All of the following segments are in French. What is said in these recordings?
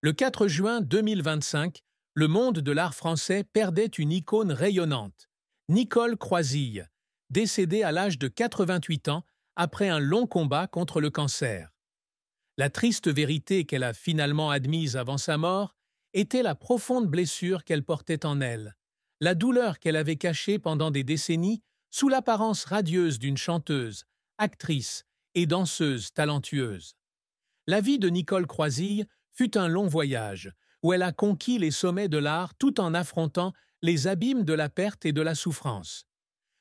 Le 4 juin 2025, le monde de l'art français perdait une icône rayonnante, Nicole Croisille, décédée à l'âge de 88 ans après un long combat contre le cancer. La triste vérité qu'elle a finalement admise avant sa mort était la profonde blessure qu'elle portait en elle, la douleur qu'elle avait cachée pendant des décennies sous l'apparence radieuse d'une chanteuse, actrice et danseuse talentueuse. La vie de Nicole Croisille fut un long voyage, où elle a conquis les sommets de l'art tout en affrontant les abîmes de la perte et de la souffrance.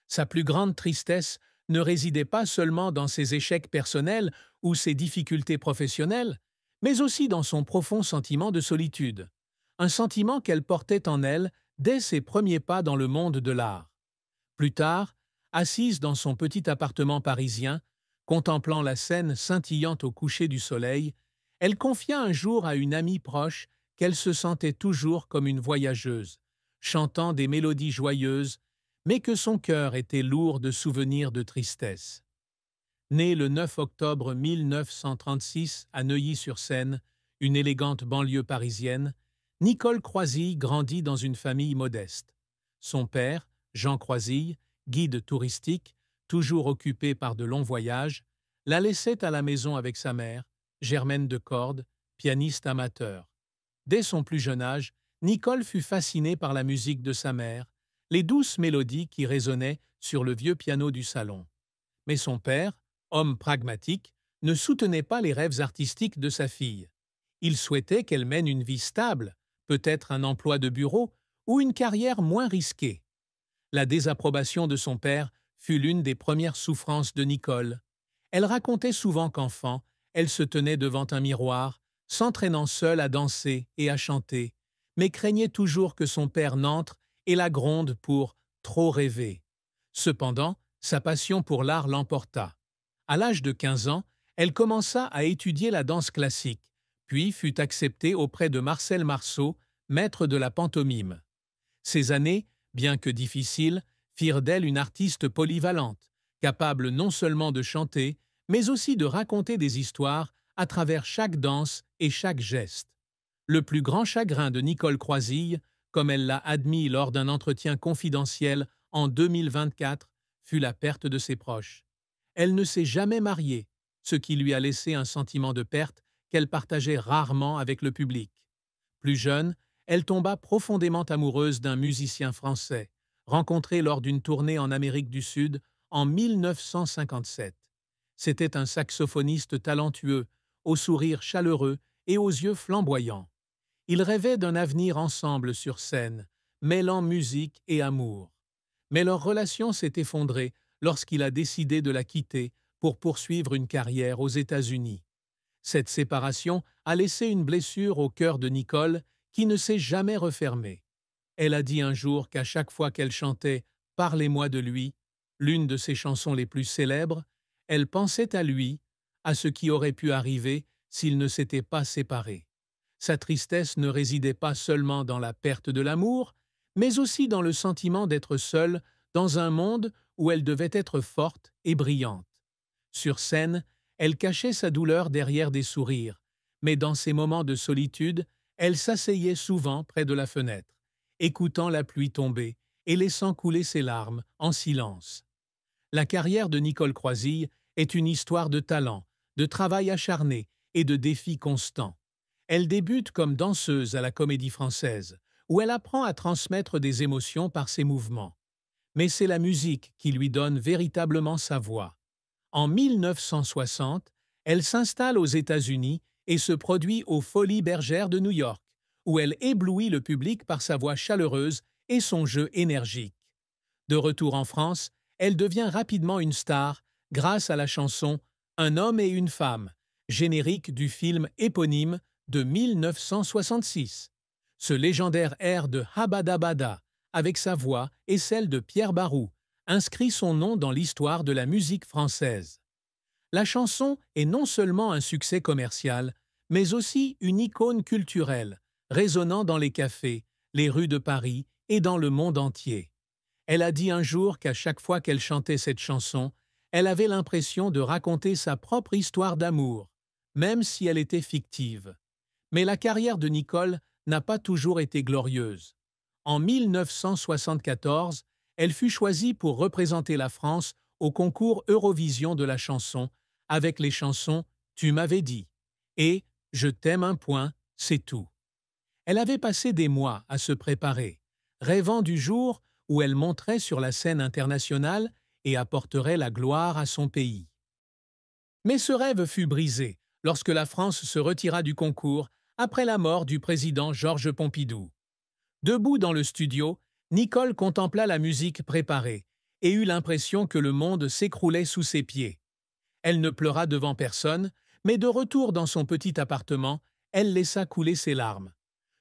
Sa plus grande tristesse ne résidait pas seulement dans ses échecs personnels ou ses difficultés professionnelles, mais aussi dans son profond sentiment de solitude, un sentiment qu'elle portait en elle dès ses premiers pas dans le monde de l'art. Plus tard, assise dans son petit appartement parisien, contemplant la Seine scintillante au coucher du soleil, elle confia un jour à une amie proche qu'elle se sentait toujours comme une voyageuse, chantant des mélodies joyeuses, mais que son cœur était lourd de souvenirs de tristesse. Née le 9 octobre 1936 à Neuilly-sur-Seine, une élégante banlieue parisienne, Nicole Croisille grandit dans une famille modeste. Son père, Jean Croisille, guide touristique, toujours occupé par de longs voyages, la laissait à la maison avec sa mère, Germaine de Corde, pianiste amateur. Dès son plus jeune âge, Nicole fut fascinée par la musique de sa mère, les douces mélodies qui résonnaient sur le vieux piano du salon. Mais son père, homme pragmatique, ne soutenait pas les rêves artistiques de sa fille. Il souhaitait qu'elle mène une vie stable, peut-être un emploi de bureau ou une carrière moins risquée. La désapprobation de son père fut l'une des premières souffrances de Nicole. Elle racontait souvent qu'enfant, elle se tenait devant un miroir, s'entraînant seule à danser et à chanter, mais craignait toujours que son père n'entre et la gronde pour trop rêver. Cependant, sa passion pour l'art l'emporta. À l'âge de 15 ans, elle commença à étudier la danse classique, puis fut acceptée auprès de Marcel Marceau, maître de la pantomime. Ces années, bien que difficiles, firent d'elle une artiste polyvalente, capable non seulement de chanter, mais aussi de raconter des histoires à travers chaque danse et chaque geste. Le plus grand chagrin de Nicole Croisille, comme elle l'a admis lors d'un entretien confidentiel en 2024, fut la perte de ses proches. Elle ne s'est jamais mariée, ce qui lui a laissé un sentiment de perte qu'elle partageait rarement avec le public. Plus jeune, elle tomba profondément amoureuse d'un musicien français, rencontré lors d'une tournée en Amérique du Sud en 1957. C'était un saxophoniste talentueux, au sourire chaleureux et aux yeux flamboyants. Ils rêvaient d'un avenir ensemble sur scène, mêlant musique et amour. Mais leur relation s'est effondrée lorsqu'il a décidé de la quitter pour poursuivre une carrière aux États-Unis. Cette séparation a laissé une blessure au cœur de Nicole qui ne s'est jamais refermée. Elle a dit un jour qu'à chaque fois qu'elle chantait « Parlez-moi de lui », l'une de ses chansons les plus célèbres, elle pensait à lui, à ce qui aurait pu arriver s'ils ne s'étaient pas séparés. Sa tristesse ne résidait pas seulement dans la perte de l'amour, mais aussi dans le sentiment d'être seule dans un monde où elle devait être forte et brillante. Sur scène, elle cachait sa douleur derrière des sourires, mais dans ses moments de solitude, elle s'asseyait souvent près de la fenêtre, écoutant la pluie tomber et laissant couler ses larmes en silence. La carrière de Nicole Croisille est une histoire de talent, de travail acharné et de défis constants. Elle débute comme danseuse à la Comédie-Française, où elle apprend à transmettre des émotions par ses mouvements. Mais c'est la musique qui lui donne véritablement sa voix. En 1960, elle s'installe aux États-Unis et se produit aux Folies Bergères de New York, où elle éblouit le public par sa voix chaleureuse et son jeu énergique. De retour en France, elle devient rapidement une star grâce à la chanson « Un homme et une femme », générique du film éponyme de 1966. Ce légendaire air de Habadabada, avec sa voix et celle de Pierre Barou, inscrit son nom dans l'histoire de la musique française. La chanson est non seulement un succès commercial, mais aussi une icône culturelle, résonnant dans les cafés, les rues de Paris et dans le monde entier. Elle a dit un jour qu'à chaque fois qu'elle chantait cette chanson, elle avait l'impression de raconter sa propre histoire d'amour, même si elle était fictive. Mais la carrière de Nicole n'a pas toujours été glorieuse. En 1974, elle fut choisie pour représenter la France au concours Eurovision de la chanson avec les chansons Tu m'avais dit et Je t'aime un point, c'est tout. Elle avait passé des mois à se préparer, rêvant du jour où elle monterait sur la scène internationale et apporterait la gloire à son pays. Mais ce rêve fut brisé lorsque la France se retira du concours après la mort du président Georges Pompidou. Debout dans le studio, Nicole contempla la musique préparée et eut l'impression que le monde s'écroulait sous ses pieds. Elle ne pleura devant personne, mais de retour dans son petit appartement, elle laissa couler ses larmes.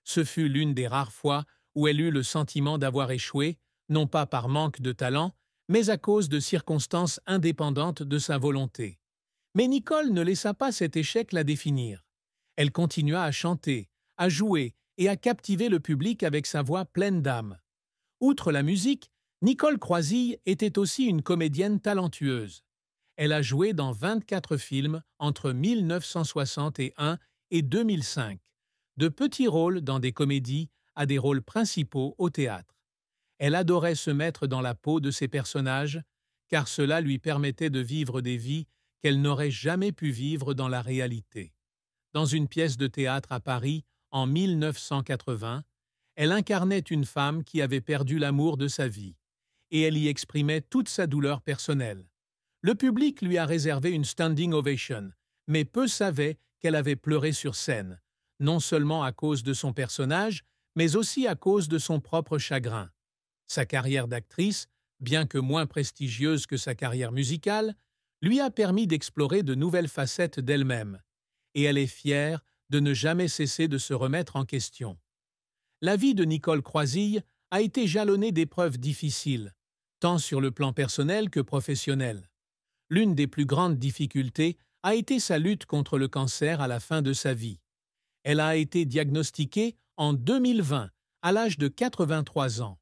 Ce fut l'une des rares fois où elle eut le sentiment d'avoir échoué, non pas par manque de talent, mais à cause de circonstances indépendantes de sa volonté. Mais Nicole ne laissa pas cet échec la définir. Elle continua à chanter, à jouer et à captiver le public avec sa voix pleine d'âme. Outre la musique, Nicole Croisille était aussi une comédienne talentueuse. Elle a joué dans 24 films entre 1961 et 2005, de petits rôles dans des comédies à des rôles principaux au théâtre. Elle adorait se mettre dans la peau de ses personnages, car cela lui permettait de vivre des vies qu'elle n'aurait jamais pu vivre dans la réalité. Dans une pièce de théâtre à Paris, en 1980, elle incarnait une femme qui avait perdu l'amour de sa vie, et elle y exprimait toute sa douleur personnelle. Le public lui a réservé une standing ovation, mais peu savaient qu'elle avait pleuré sur scène, non seulement à cause de son personnage, mais aussi à cause de son propre chagrin. Sa carrière d'actrice, bien que moins prestigieuse que sa carrière musicale, lui a permis d'explorer de nouvelles facettes d'elle-même, et elle est fière de ne jamais cesser de se remettre en question. La vie de Nicole Croisille a été jalonnée d'épreuves difficiles, tant sur le plan personnel que professionnel. L'une des plus grandes difficultés a été sa lutte contre le cancer à la fin de sa vie. Elle a été diagnostiquée en 2020, à l'âge de 83 ans.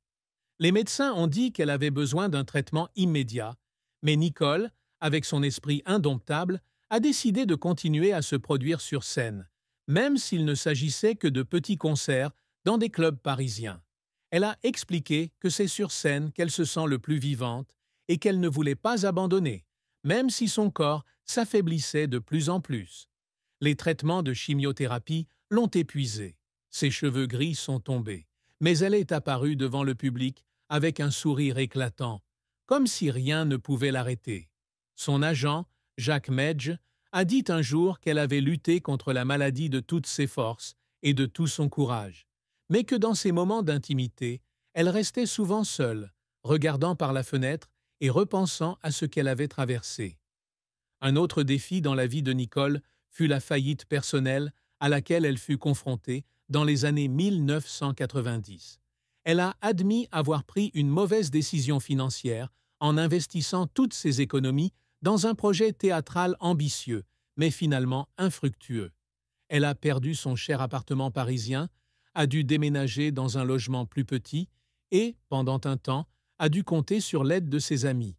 Les médecins ont dit qu'elle avait besoin d'un traitement immédiat, mais Nicole, avec son esprit indomptable, a décidé de continuer à se produire sur scène, même s'il ne s'agissait que de petits concerts dans des clubs parisiens. Elle a expliqué que c'est sur scène qu'elle se sent le plus vivante et qu'elle ne voulait pas abandonner, même si son corps s'affaiblissait de plus en plus. Les traitements de chimiothérapie l'ont épuisée. Ses cheveux gris sont tombés, mais elle est apparue devant le public avec un sourire éclatant, comme si rien ne pouvait l'arrêter. Son agent, Jacques Medge, a dit un jour qu'elle avait lutté contre la maladie de toutes ses forces et de tout son courage, mais que dans ses moments d'intimité, elle restait souvent seule, regardant par la fenêtre et repensant à ce qu'elle avait traversé. Un autre défi dans la vie de Nicole fut la faillite personnelle à laquelle elle fut confrontée dans les années 1990. Elle a admis avoir pris une mauvaise décision financière en investissant toutes ses économies dans un projet théâtral ambitieux, mais finalement infructueux. Elle a perdu son cher appartement parisien, a dû déménager dans un logement plus petit et, pendant un temps, a dû compter sur l'aide de ses amis.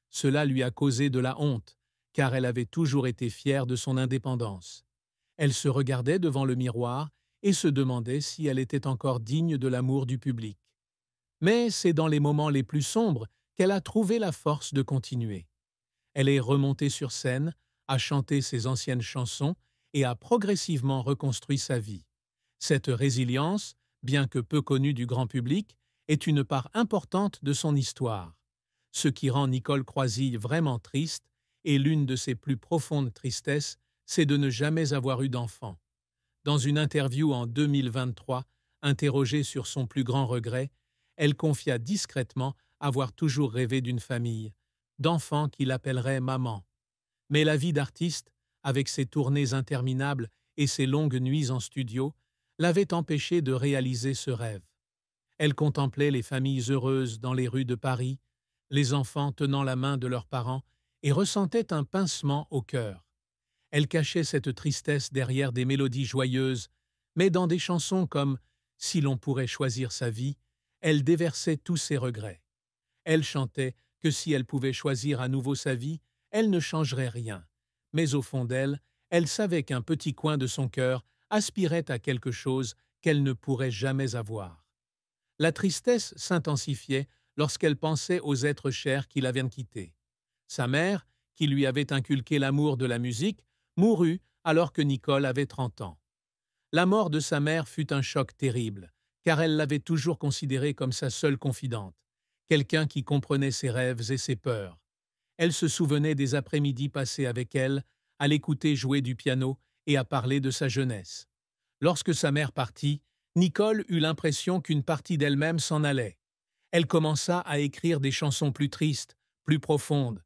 Cela lui a causé de la honte, car elle avait toujours été fière de son indépendance. Elle se regardait devant le miroir et se demandait si elle était encore digne de l'amour du public. Mais c'est dans les moments les plus sombres qu'elle a trouvé la force de continuer. Elle est remontée sur scène, a chanté ses anciennes chansons et a progressivement reconstruit sa vie. Cette résilience, bien que peu connue du grand public, est une part importante de son histoire. Ce qui rend Nicole Croisille vraiment triste, et l'une de ses plus profondes tristesses, c'est de ne jamais avoir eu d'enfant. Dans une interview en 2023, interrogée sur son plus grand regret, elle confia discrètement avoir toujours rêvé d'une famille, d'enfants qu'il appellerait maman. Mais la vie d'artiste, avec ses tournées interminables et ses longues nuits en studio, l'avait empêchée de réaliser ce rêve. Elle contemplait les familles heureuses dans les rues de Paris, les enfants tenant la main de leurs parents, et ressentait un pincement au cœur. Elle cachait cette tristesse derrière des mélodies joyeuses, mais dans des chansons comme « Si l'on pourrait choisir sa vie », elle déversait tous ses regrets. Elle chantait que si elle pouvait choisir à nouveau sa vie, elle ne changerait rien. Mais au fond d'elle, elle savait qu'un petit coin de son cœur aspirait à quelque chose qu'elle ne pourrait jamais avoir. La tristesse s'intensifiait lorsqu'elle pensait aux êtres chers qui la viennent quitter. Sa mère, qui lui avait inculqué l'amour de la musique, mourut alors que Nicole avait 30 ans. La mort de sa mère fut un choc terrible, car elle l'avait toujours considérée comme sa seule confidente, quelqu'un qui comprenait ses rêves et ses peurs. Elle se souvenait des après-midi passés avec elle, à l'écouter jouer du piano et à parler de sa jeunesse. Lorsque sa mère partit, Nicole eut l'impression qu'une partie d'elle-même s'en allait. Elle commença à écrire des chansons plus tristes, plus profondes,